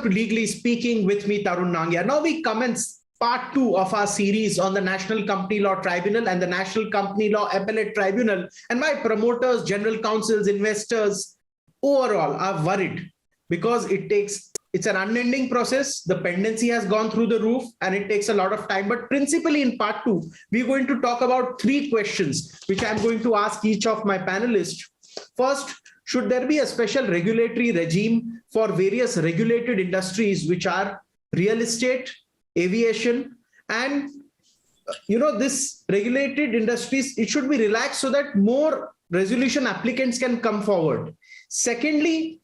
to Legally Speaking. With me, Tarun Nangia. Now we commence part 2 of our series on the National Company Law Tribunal and the National Company Law Appellate Tribunal. And my promoters, general counsels, investors, overall are worried because it's an unending process. The pendency has gone through the roof and it takes a lot of time. But principally in part 2, we're going to talk about 3 questions, which I'm going to ask each of my panelists. First, should there be a special regulatory regime for various regulated industries, which are real estate, aviation, and this regulated industries, it should be relaxed so that more resolution applicants can come forward. Secondly,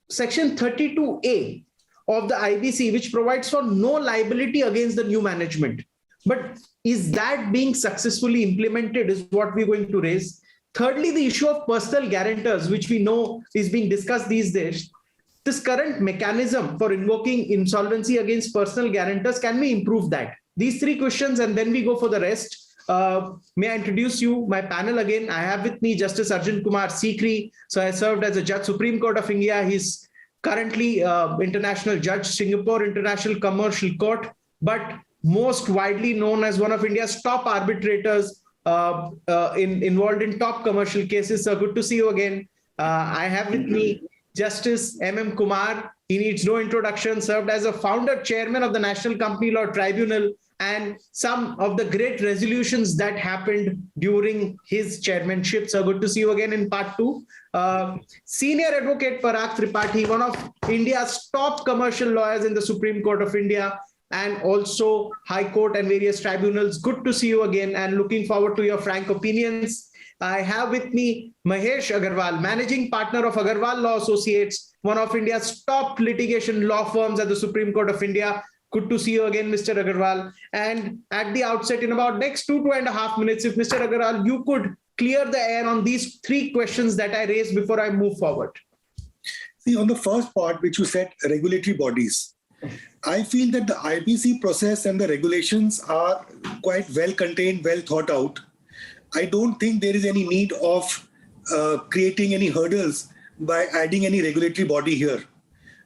Section 32A of the IBC, which provides for no liability against the new management. But is that being successfully implemented is what we're going to raise. Thirdly, the issue of personal guarantors, which we know is being discussed these days. This current mechanism for invoking insolvency against personal guarantors, can we improve that? These 3 questions, and then we go for the rest. May I introduce you, my panel again. I have with me Justice Arjun Kumar Sikri. So I served as a Judge, Supreme Court of India. He's currently International Judge, Singapore International Commercial Court, but most widely known as one of India's top arbitrators involved in top commercial cases. So good to see you again. I have with me Justice M.M. Kumar. He needs no introduction, served as a founder chairman of the National Company Law Tribunal, and some of the great resolutions that happened during his chairmanship. So good to see you again in part 2. Senior Advocate Parag Tripathi, one of India's top commercial lawyers in the Supreme Court of India and also High Court and various tribunals. Good to see you again and looking forward to your frank opinions. I have with me Mahesh Agarwal, Managing Partner of Agarwal Law Associates, one of India's top litigation law firms at the Supreme Court of India. Good to see you again, Mr. Agarwal. And at the outset, in about next 2.5 minutes, if Mr. Agarwal, you could clear the air on these 3 questions that I raised before I move forward. See, on the first part, which you said, regulatory bodies, I feel that the IBC process and the regulations are quite well contained, well thought out. I don't think there is any need of creating any hurdles by adding any regulatory body here.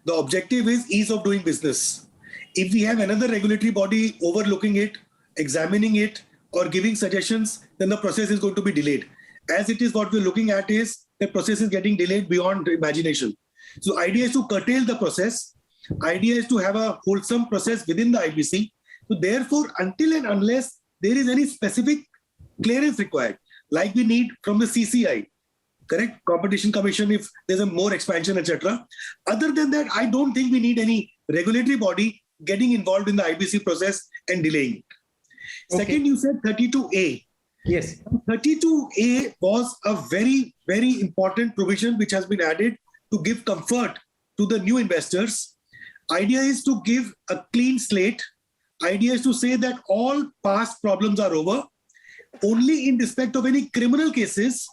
The objective is ease of doing business. If we have another regulatory body overlooking it, examining it, or giving suggestions, then the process is going to be delayed. As it is, what we're looking at is the process is getting delayed beyond imagination. So idea is to curtail the process. Idea is to have a wholesome process within the IBC. So therefore, until and unless there is any specific clearance required, like we need from the CCI, correct? Competition Commission, if there's a more expansion, etc. Other than that, I don't think we need any regulatory body getting involved in the IBC process and delaying it. Okay. Second, you said 32A. Yes. 32A was a very, very important provision which has been added to give comfort to the new investors. Idea is to give a clean slate. Idea is to say that all past problems are over. Only in respect of any criminal cases,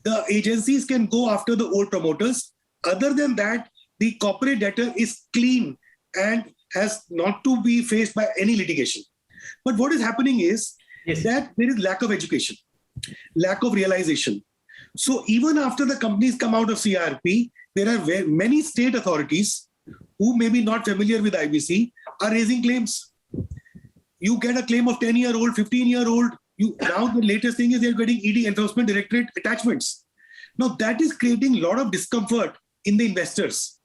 the agencies can go after the old promoters. Other than that, the corporate debtor is clean and has not to be faced by any litigation. But what is happening is that there is lack of education, lack of realization. So even after the companies come out of CRP, there are many state authorities who may be not familiar with IBC are raising claims. You get a claim of 10-year-old, 15-year-old. Now the latest thing is they're getting ED Enforcement Directorate attachments. Now that is creating a lot of discomfort in the investors.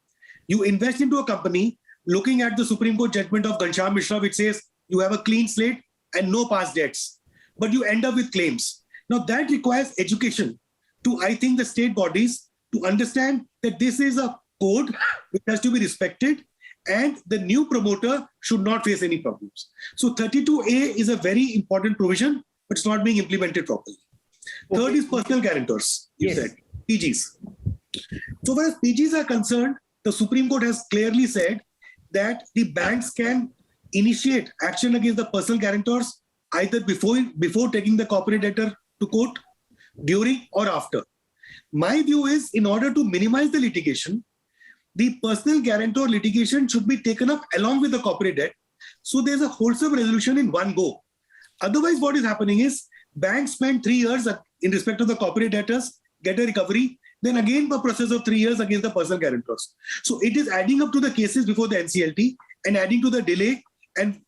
You invest into a company looking at the Supreme Court judgment of Ghanshyam Mishra, which says you have a clean slate and no past debts, but you end up with claims. Now that requires education to, I think, the state bodies to understand that this is a code which has to be respected and the new promoter should not face any problems. So 32A is a very important provision, but it's not being implemented properly. Okay. Third is personal guarantors, you said, PGs. So far as PGs are concerned, the Supreme Court has clearly said that the banks can initiate action against the personal guarantors either before taking the corporate debtor to court, during or after. My view is, in order to minimize the litigation, the personal guarantor litigation should be taken up along with the corporate debt. So there's a wholesome resolution in one go. Otherwise, what is happening is banks spend 3 years in respect of the corporate debtors, get a recovery, then again a process of 3 years against the personal guarantors. So it is adding up to the cases before the NCLT and adding to the delay and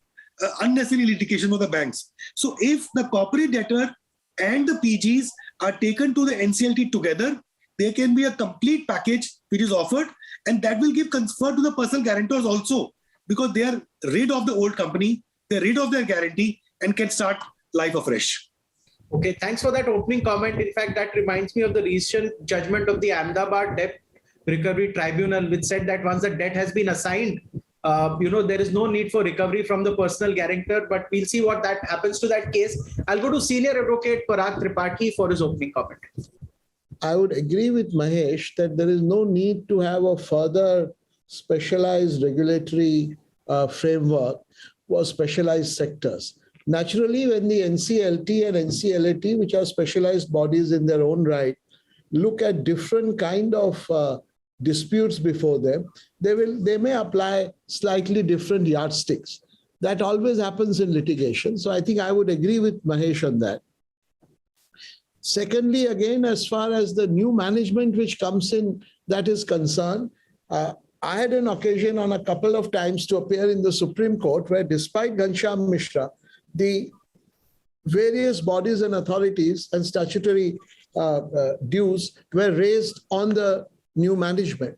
unnecessary litigation for the banks. So if the corporate debtor and the PGs are taken to the NCLT together, there can be a complete package which is offered, and that will give comfort to the personal guarantors also, because they are rid of the old company, they're rid of their guarantee and can start life afresh. Okay, thanks for that opening comment. In fact, that reminds me of the recent judgment of the Ahmedabad Debt Recovery Tribunal, which said that once the debt has been assigned, there is no need for recovery from the personal guarantor, but we'll see what that happens to that case. I'll go to senior advocate Parag Tripathi for his opening comment. I would agree with Mahesh that there is no need to have a further specialized regulatory framework for specialized sectors. Naturally, when the NCLT and NCLAT, which are specialized bodies in their own right, look at different kind of disputes before them, they may apply slightly different yardsticks. That always happens in litigation. So I think I would agree with Mahesh on that. Secondly, again, as far as the new management which comes in, that is concerned, I had an occasion on a couple of times to appear in the Supreme Court where, despite Ghanshyam Mishra, the various bodies and authorities and statutory dues were raised on the new management.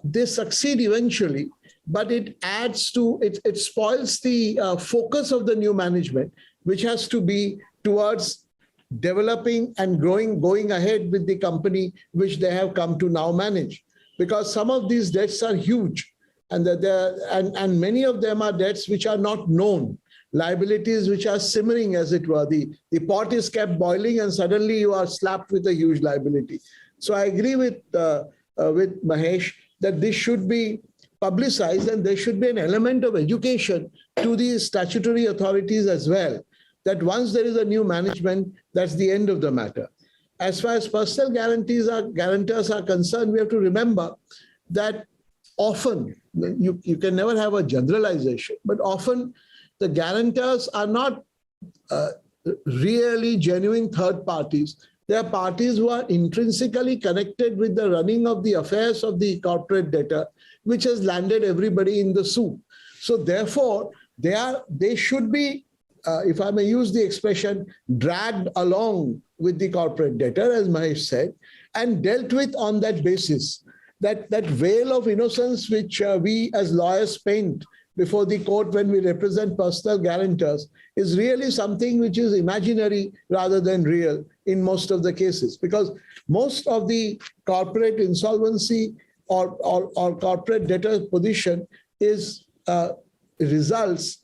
They succeed eventually, but it adds to, it spoils the focus of the new management, which has to be towards developing and going ahead with the company which they have come to now manage. Because some of these debts are huge, and many of them are debts which are not known, liabilities which are simmering, as it were. The pot is kept boiling and suddenly you are slapped with a huge liability. So I agree with Mahesh that this should be publicized, and there should be an element of education to the statutory authorities as well, that once there is a new management, that's the end of the matter. As far as personal guarantors are concerned, we have to remember that often, you can never have a generalization, but often the guarantors are not really genuine third parties. They are parties who are intrinsically connected with the running of the affairs of the corporate debtor, which has landed everybody in the soup. So therefore, they should be, if I may use the expression, dragged along with the corporate debtor, as Mahesh said, and dealt with on that basis. That veil of innocence which we as lawyers paint before the court when we represent personal guarantors is really something which is imaginary rather than real in most of the cases, because most of the corporate insolvency or corporate debtor position is results,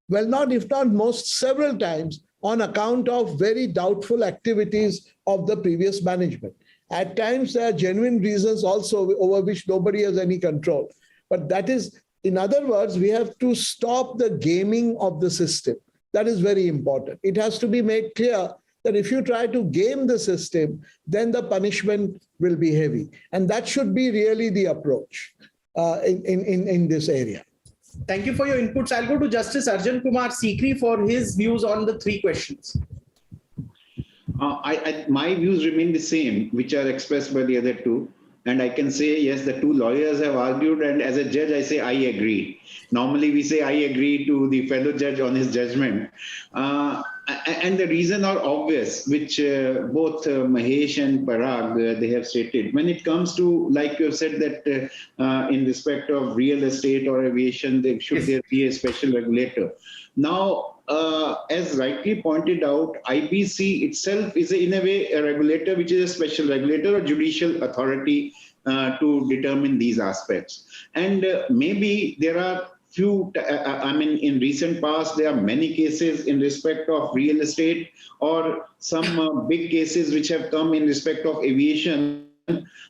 well, not if not most, several times on account of very doubtful activities of the previous management. At times, there are genuine reasons also over which nobody has any control. But that is, in other words, we have to stop the gaming of the system. That is very important. It has to be made clear that if you try to game the system, then the punishment will be heavy. And that should be really the approach in this area. Thank you for your inputs. I'll go to Justice Arjun Kumar Sikri for his views on the three questions. My views remain the same, which are expressed by the other two. And I can say, yes, the two lawyers have argued, and as a judge, I say I agree. Normally, we say I agree to the fellow judge on his judgment. And the reason are obvious, which both Mahesh and Parag, they have stated. When it comes to, like you have said, that in respect of real estate or aviation, there be a special regulator. Now, as rightly pointed out, IBC itself is in a way a regulator, which is a special regulator or judicial authority to determine these aspects. And maybe there are few, in recent past, there are many cases in respect of real estate or some big cases which have come in respect of aviation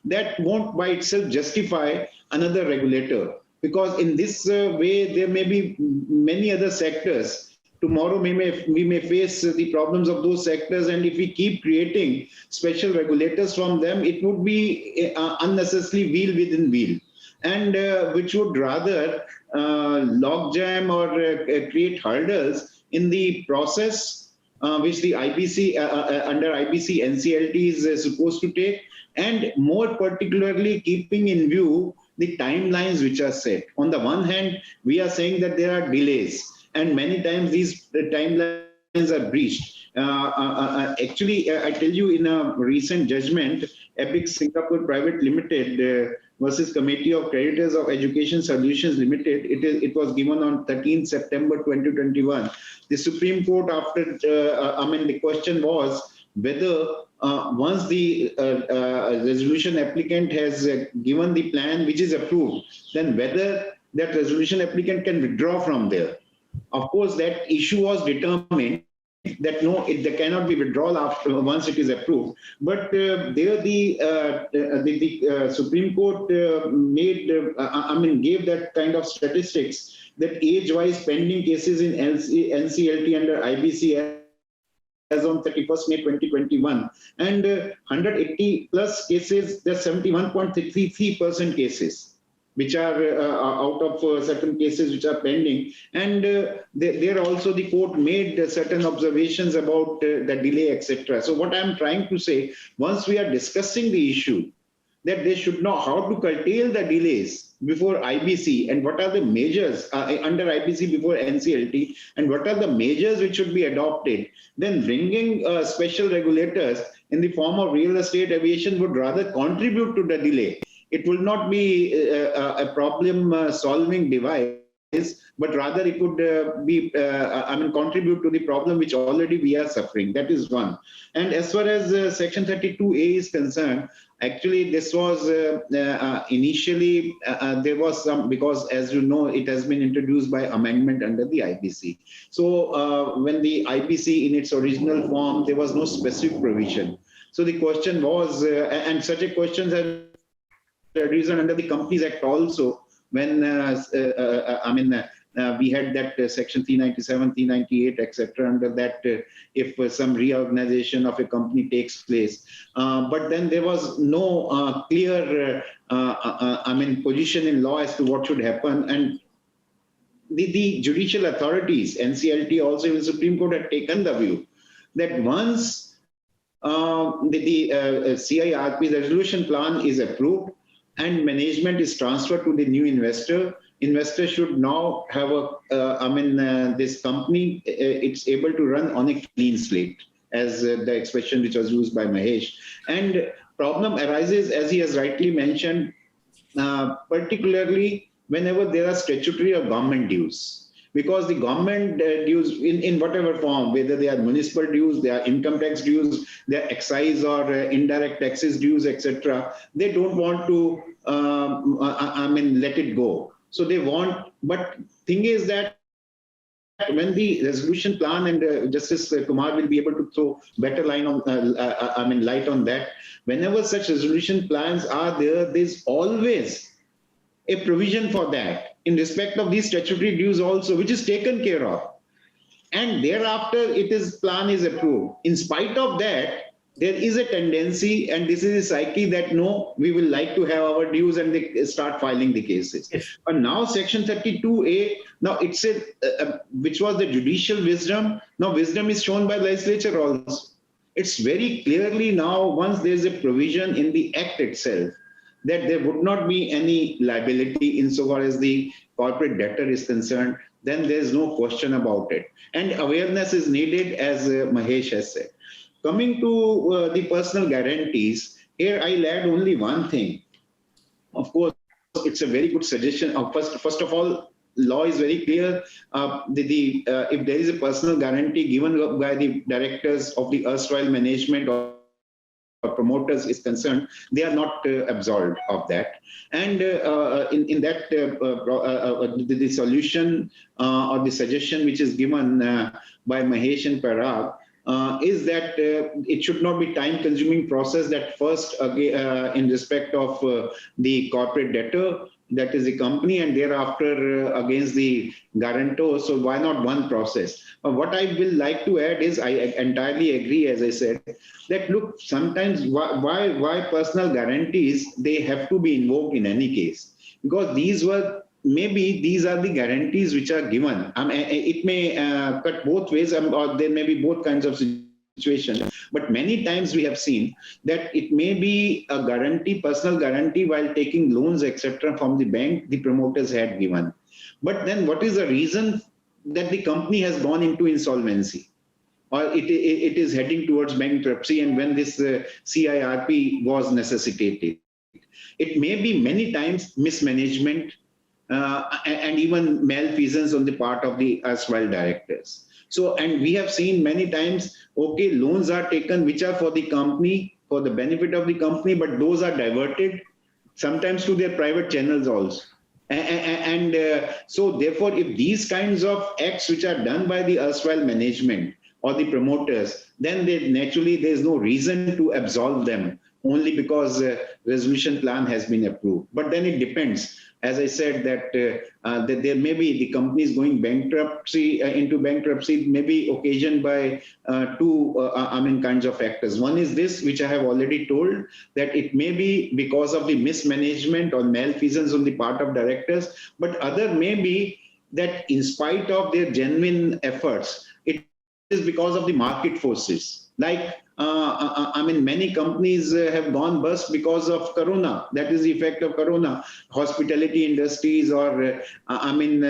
that won't by itself justify another regulator. Because in this way, there may be many other sectors. Tomorrow, we may face the problems of those sectors, and if we keep creating special regulators from them, it would be unnecessarily wheel within wheel, and which would rather logjam or create hurdles in the process which the IBC under IBC NCLT is supposed to take, and more particularly keeping in view the timelines which are set. On the one hand, we are saying that there are delays, and many times these timelines are breached. Actually, I tell you, in a recent judgment, Epic Singapore Private Limited versus Committee of Creditors of Education Solutions Limited, it was given on 13 September 2021. The Supreme Court, after, the question was whether once the resolution applicant has given the plan which is approved, then whether that resolution applicant can withdraw from there. Of course, that issue was determined that no, there cannot be withdrawal after once it is approved. But there the Supreme Court gave that kind of statistics that age-wise pending cases in NCLT under IBC as on 31st May 2021, and 180 plus cases, there's 71.33% cases which are out of certain cases which are pending. And there also the court made certain observations about the delay, etc. So what I'm trying to say, once we are discussing the issue, that they should know how to curtail the delays before IBC, and what are the measures under IBC before NCLT, and what are the measures which should be adopted, then bringing special regulators in the form of real estate aviation would rather contribute to the delay. It will not be a problem solving device, but rather it would contribute to the problem which already we are suffering. That is one. And as far as Section 32A is concerned, actually this was initially, there was some, because as you know, it has been introduced by amendment under the IBC. So when the IBC in its original form, there was no specific provision. So the question was, and such a question has reason under the Companies Act also, when we had that section 397, 398, etc. Under that, if some reorganization of a company takes place, but then there was no clear, position in law as to what should happen, and the judicial authorities, NCLT, also the Supreme Court had taken the view that once the CIRP resolution plan is approved and management is transferred to the new investor should now have this company, it's able to run on a clean slate, as the expression which was used by Mahesh. And problem arises, as he has rightly mentioned, particularly whenever there are statutory or government dues. Because the government dues in whatever form, whether they are municipal dues, they are income tax dues, they are excise or indirect taxes dues, etc., they don't want to, let it go. So they want, but thing is that when the resolution plan, and Justice Kumar will be able to throw better light on that, whenever such resolution plans are there, there's always a provision for that in respect of these statutory dues also, which is taken care of. And thereafter, plan is approved. In spite of that, there is a tendency, and this is a psyche, that no, we will like to have our dues, and they start filing the cases. Yes. But now Section 32A, now it's which was the judicial wisdom, now wisdom is shown by legislature also. It's very clearly now, once there's a provision in the Act itself, that there would not be any liability insofar as the corporate debtor is concerned, then there's no question about it. And awareness is needed, as Mahesh has said. Coming to the personal guarantees, here I'll add only one thing. Of course, it's a very good suggestion. First of all, law is very clear. If there is a personal guarantee given by the directors of the erstwhile management or promoters is concerned, they are not absolved of that. And in that, the solution or the suggestion which is given by Mahesh and Parag is that it should not be time-consuming process, that first in respect of the corporate debtor, that is the company, and thereafter against the guarantor. So why not one process? What I will like to add is, I entirely agree, as I said, that look, sometimes why personal guarantees, they have to be invoked in any case, because these were maybe these are the guarantees which are given. It may cut both ways, or there may be both kinds of situations. But many times we have seen that it may be a guarantee, personal guarantee, while taking loans, etc., from the bank, the promoters had given. But then what is the reason that the company has gone into insolvency, or it is heading towards bankruptcy, and when this CIRP was necessitated? It may be many times mismanagement and even malfeasance on the part of the erstwhile directors. So, and we have seen many times, okay, loans are taken which are for the company, for the benefit of the company, but those are diverted sometimes to their private channels also. So therefore, if these kinds of acts which are done by the erstwhile management or the promoters, then naturally there's no reason to absolve them only because resolution plan has been approved. But then it depends. As I said, that there may be the companies going into bankruptcy may be occasioned by two kinds of factors. One is this, which I have already told, that it may be because of the mismanagement or malfeasance on the part of directors, but other may be that in spite of their genuine efforts, it is because of the market forces. Like, many companies have gone bust because of Corona. That is the effect of Corona. Hospitality industries, or even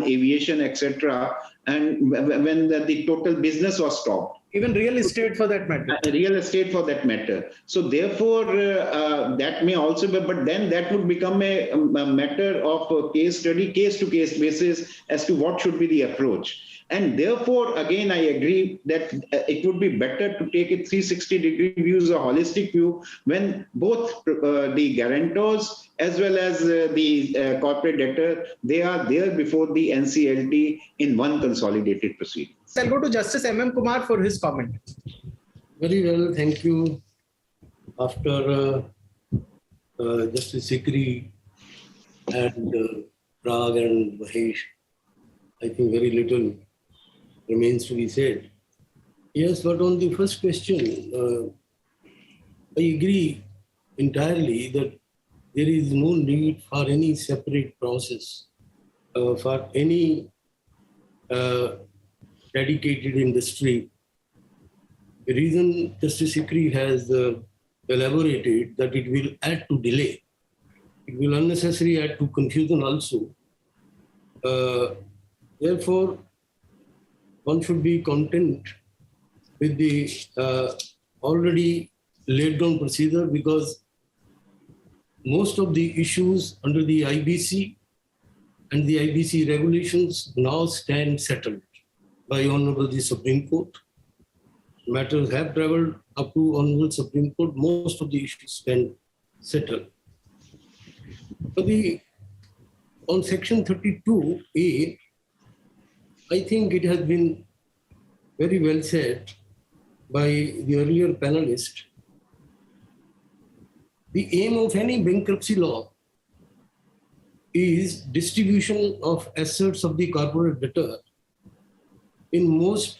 aviation, etc. And when the total business was stopped. Even real estate for that matter. Real estate for that matter. So therefore, that may also be, but then that would become a matter of a case study, case-to-case basis as to what should be the approach. And therefore, again, I agree that it would be better to take a 360-degree views, a holistic view, when both the guarantors as well as the corporate debtor, they are there before the NCLT in one consolidated proceeding. I'll go to Justice M.M. Kumar for his comment. Very well, thank you. After Justice Sikri and Prag and Mahesh, I think very little remains to be said. Yes, but on the first question, I agree entirely that there is no need for any separate process for any dedicated industry. The reason Justice Sikri has elaborated that it will add to delay. It will unnecessarily add to confusion also. Therefore, one should be content with the already laid down procedure, because most of the issues under the IBC and the IBC regulations now stand settled by Honorable the Supreme Court. Matters have traveled up to Honorable Supreme Court. Most of the issues stand settled. But on Section 32A, I think it has been very well said by the earlier panelist. The aim of any bankruptcy law is distribution of assets of the corporate debtor in most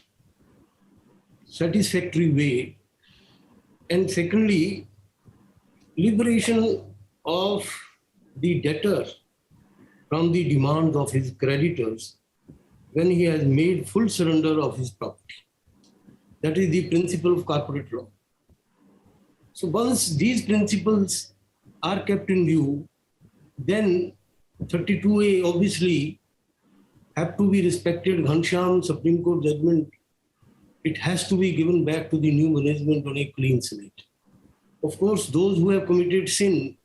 satisfactory way. And secondly, liberation of the debtor from the demands of his creditors when he has made full surrender of his property. That is the principle of corporate law. So once these principles are kept in view, then 32A obviously have to be respected. Ghanshyam Supreme Court judgment, it has to be given back to the new management on a clean slate. Of course, those who have committed sin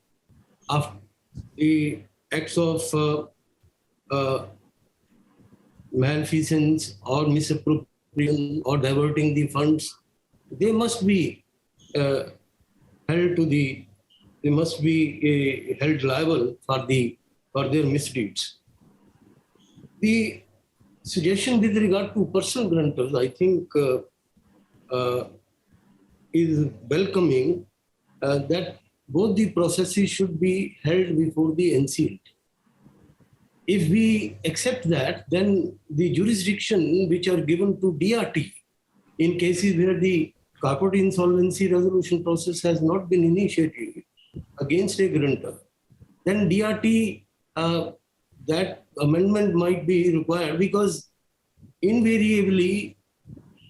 after the acts of malfeasance or misappropriation or diverting the funds, they must be held liable for their misdeeds. The suggestion with regard to personal guarantors, I think, is welcoming, that both the processes should be held before the NCLT. If we accept that, then the jurisdiction which are given to DRT in cases where the corporate insolvency resolution process has not been initiated against a guarantor, then DRT that amendment might be required, because invariably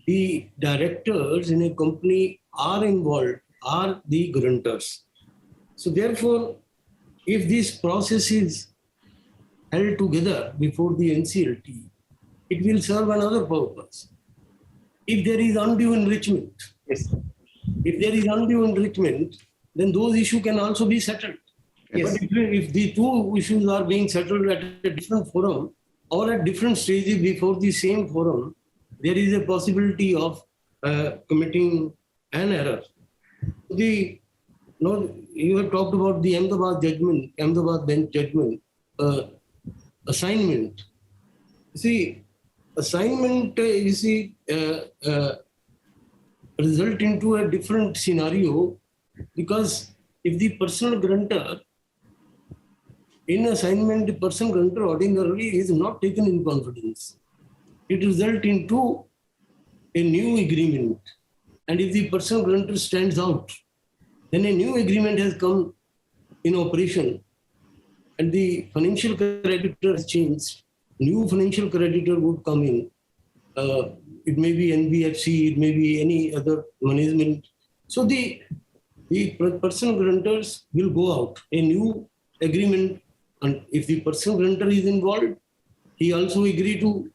the directors in a company are involved, are the guarantors. So therefore, if this process is held together before the NCLT, it will serve another purpose. If there is undue enrichment, Yes. if there is undue enrichment, then those issues can also be settled. Yes. But if the two issues are being settled at a different forum or at different stages before the same forum, there is a possibility of committing an error. You have talked about the Ahmedabad bench judgment, assignment. See, assignment, result into a different scenario, because if the personal guarantor in assignment, the personal guarantor ordinarily is not taken in confidence. It results into a new agreement. And if the personal guarantor stands out, then a new agreement has come in operation and the financial creditor has changed. New financial creditor would come in. It may be NBFC, it may be any other management. So the personal guarantors will go out. A new agreement, and if the personal guarantor is involved, he also agree to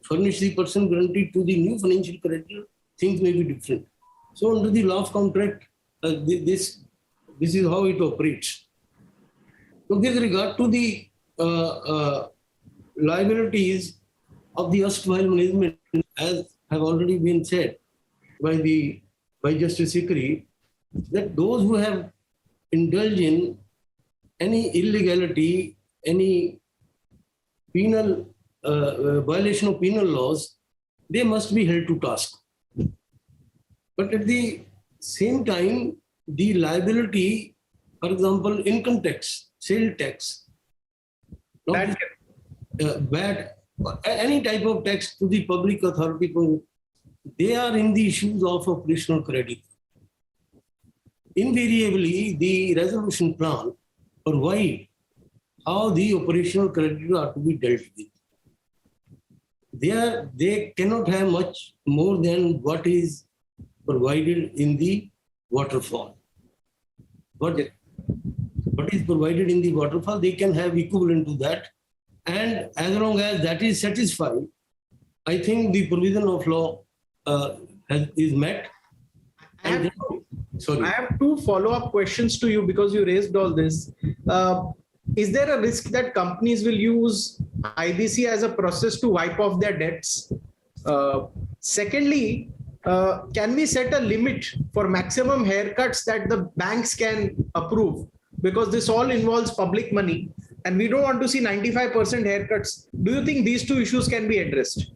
furnish the personal guarantee to the new financial creditor. Things may be different. So under the law of contract, this is how it operates. So with regard to the liabilities of the erstwhile management, as have already been said by Justice Sikri, that those who have indulged in any illegality, any penal violation of penal laws, they must be held to task. But at the same time, the liability, for example, income tax, sale tax, VAT, any type of tax to the public authority, they are in the issues of operational credit. Invariably, the resolution plan provide how the operational credit are to be dealt with. They cannot have much more than what is provided in the waterfall. What is provided in the waterfall, they can have equivalent to that. And as long as that is satisfied, I think the provision of law is met. I have two follow-up questions to you because you raised all this. Is there a risk that companies will use IBC as a process to wipe off their debts? Secondly, can we set a limit for maximum haircuts that the banks can approve? Because this all involves public money and we don't want to see 95% haircuts. Do you think these two issues can be addressed?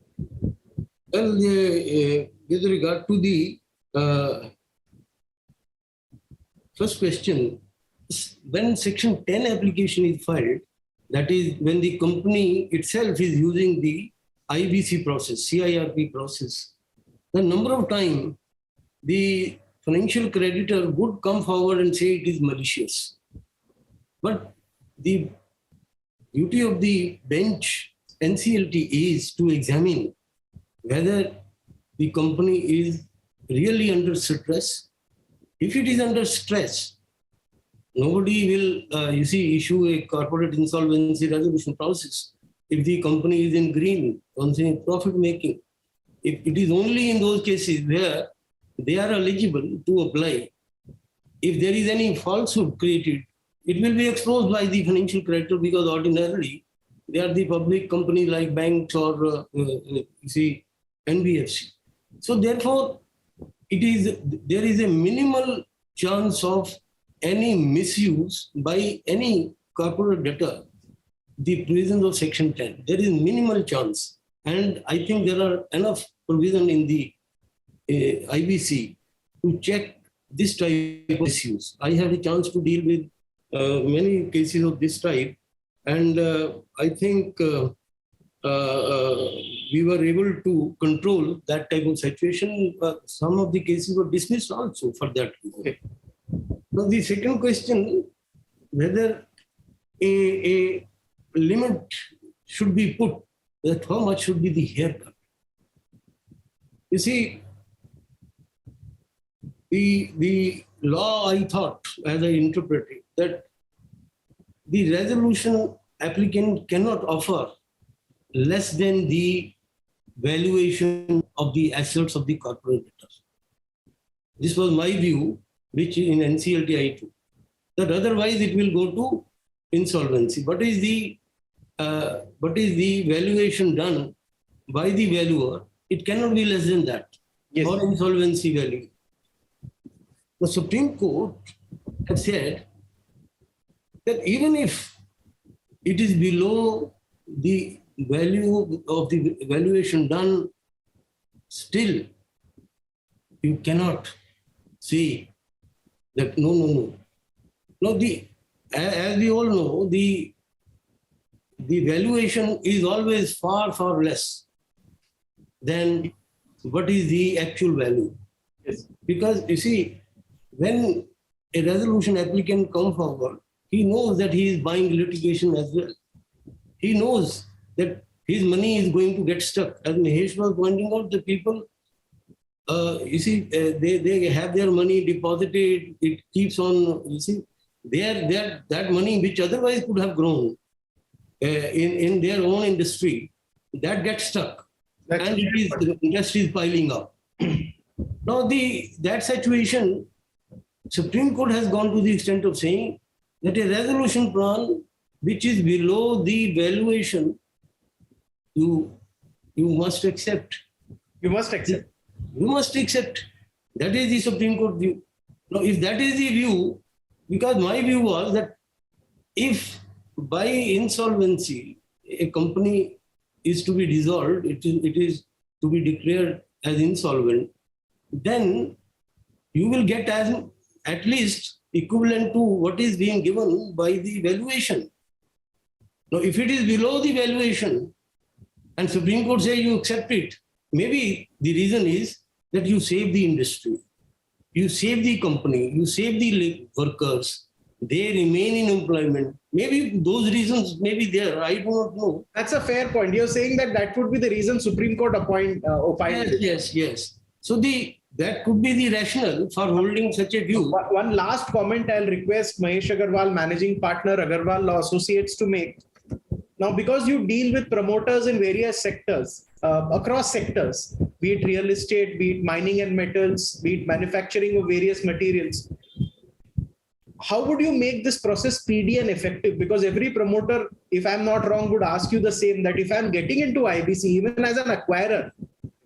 Well, with regard to the first question, when Section 10 application is filed, that is when the company itself is using the IBC process, CIRP process, the number of times the financial creditor would come forward and say it is malicious. But the duty of the bench NCLT is to examine whether the company is really under stress. If it is under stress, nobody will, issue a corporate insolvency resolution process. If the company is in green, on profit making, if it is only in those cases where they are eligible to apply. If there is any falsehood created, it will be exposed by the financial creditor because ordinarily they are the public company like banks or NBFC. So therefore, there is a minimal chance of any misuse by any corporate debtor, the provisions of Section 10. There is minimal chance. And I think there are enough provision in the IBC to check this type of misuse. I had a chance to deal with many cases of this type. And I think we were able to control that type of situation. Some of the cases were dismissed also for that reason. Okay. Now the second question, whether a limit should be put that how much should be the haircut. You see, the law, I thought, as I interpret it, that the resolution applicant cannot offer less than the valuation of the assets of the corporate debtors. This was my view, which in NCLT I took. That otherwise it will go to insolvency. What is the valuation done by the valuer? It cannot be less than that. Yes. Or insolvency value. The Supreme Court has said that even if it is below the value of the valuation done, still you cannot say that no. No, as we all know, the valuation is always far less than what is the actual value. Yes. Because you see, when a resolution applicant comes forward, he knows that he is buying litigation as well. He knows that his money is going to get stuck. As Mahesh was pointing out, the people, they have their money deposited, it keeps on, that money which otherwise could have grown in their own industry, that gets stuck. And the industry is piling up. Now, that situation, Supreme Court has gone to the extent of saying that a resolution plan which is below the valuation, you must accept. You must accept. You must accept. That is the Supreme Court view. Now, if that is the view, because my view was that if by insolvency a company is to be dissolved, it is to be declared as insolvent, then you will get at least equivalent to what is being given by the valuation. Now, if it is below the valuation and Supreme Court says you accept it, maybe the reason is that you save the industry, you save the company, you save the workers, they remain in employment. Maybe those reasons may be there. I do not know. That's a fair point. You're saying that would be the reason Supreme Court opined. Yes. So that could be the rationale for holding such a view. One last comment I'll request Mahesh Agarwal, Managing Partner, Agarwal Law Associates, to make. Now, because you deal with promoters in various sectors, across sectors, be it real estate, be it mining and metals, be it manufacturing of various materials, how would you make this process speedy and effective? Because every promoter, if I'm not wrong, would ask you the same, that if I'm getting into IBC, even as an acquirer,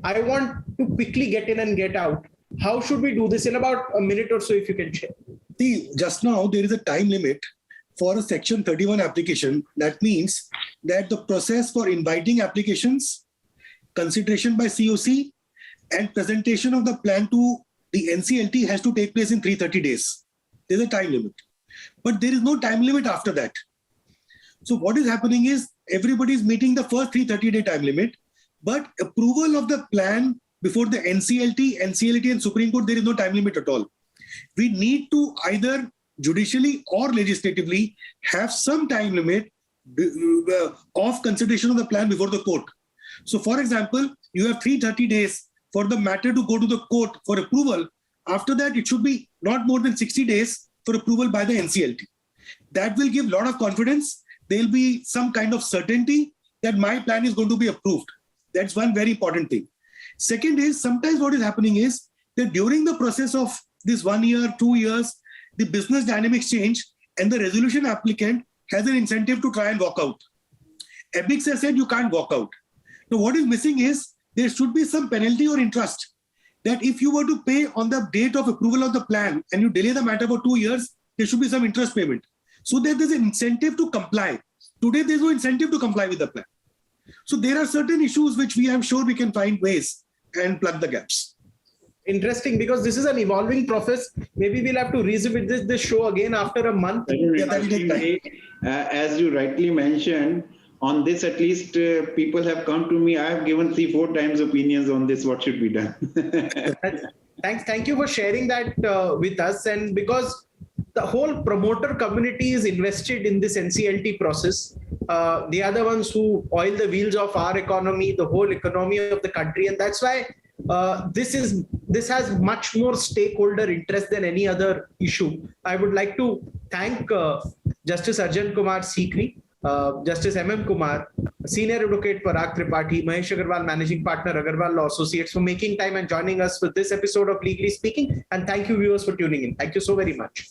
I want to quickly get in and get out. How should we do this? In about a minute or so, if you can share. See, just now there is a time limit for a Section 31 application. That means that the process for inviting applications, consideration by COC, and presentation of the plan to the NCLT has to take place in 330 days. There's a time limit. But there is no time limit after that. So what is happening is everybody is meeting the first 330-day time limit, but approval of the plan before the NCLT and Supreme Court, there is no time limit at all. We need to either judicially or legislatively have some time limit of consideration of the plan before the court. So for example, you have 330 days for the matter to go to the court for approval. After that, it should be not more than 60 days for approval by the NCLT. That will give a lot of confidence. There will be some kind of certainty that my plan is going to be approved. That's one very important thing. Second is, sometimes what is happening is that during the process of this 1 year, 2 years, the business dynamics change and the resolution applicant has an incentive to try and walk out. EBICS has said you can't walk out. Now, what is missing is there should be some penalty or interest that if you were to pay on the date of approval of the plan and you delay the matter for 2 years, there should be some interest payment. So that there's an incentive to comply. Today, there's no incentive to comply with the plan. So there are certain issues which I'm sure we can find ways and plug the gaps. Interesting, because this is an evolving process. Maybe we'll have to revisit this show again after a month. Yeah, that will take time. As you rightly mentioned, on this, at least people have come to me. I have given 3-4 times opinions on this, what should be done. Thank you for sharing that with us. And because the whole promoter community is invested in this NCLT process. They are the ones who oil the wheels of our economy, the whole economy of the country, and that's why this has much more stakeholder interest than any other issue. I would like to thank Justice Arjan Kumar Sikri, Justice M.M. Kumar, Senior Advocate Parag Tripathi, Mahesh Agarwal, Managing Partner, Agarwal Law Associates, for making time and joining us for this episode of Legally Speaking. And thank you, viewers, for tuning in. Thank you so very much.